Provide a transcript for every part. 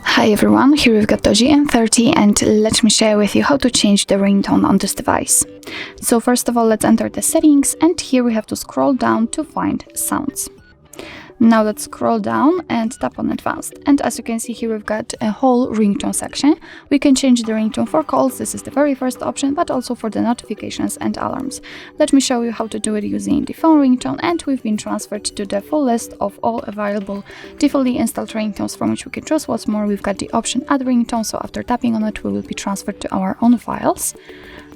Hi everyone, here we've got DOOGEE N30 and let me share with you how to change the ringtone on this device. So first of all, let's enter the settings, and here we have to scroll down to find sounds. Now let's scroll down and tap on advanced, and as you can see here we've got a whole ringtone section. We can change the ringtone for calls, this is the very first option, but also for the notifications and alarms. Let me show you how to do it using the phone ringtone, and we've been transferred to the full list of all available defaultly installed ringtones from which we can choose. What's more, we've got the option add ringtone, so after tapping on it we will be transferred to our own files.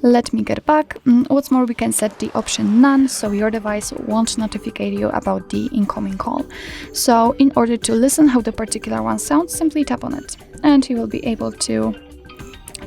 Let me get back. What's more, we can set the option none, so your device won't notify you about the incoming call. So in order to listen how the particular one sounds, simply tap on it and you will be able to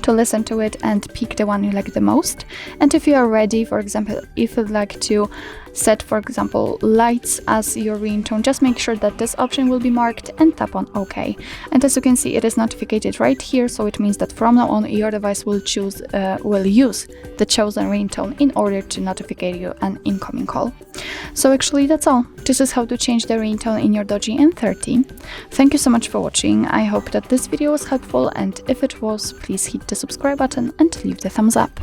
listen to it and pick the one you like the most. And if you are ready, for example, if you'd like to set, for example, lights as your ringtone, just make sure that this option will be marked and tap on OK. And as you can see, it is notified right here, so it means that from now on your device will use the chosen ringtone in order to notify you an incoming call. So actually that's all. This is how to change the ringtone in your DOOGEE N30. Thank you so much for watching. I hope that this video was helpful, and if it was, please hit the subscribe button and leave the thumbs up.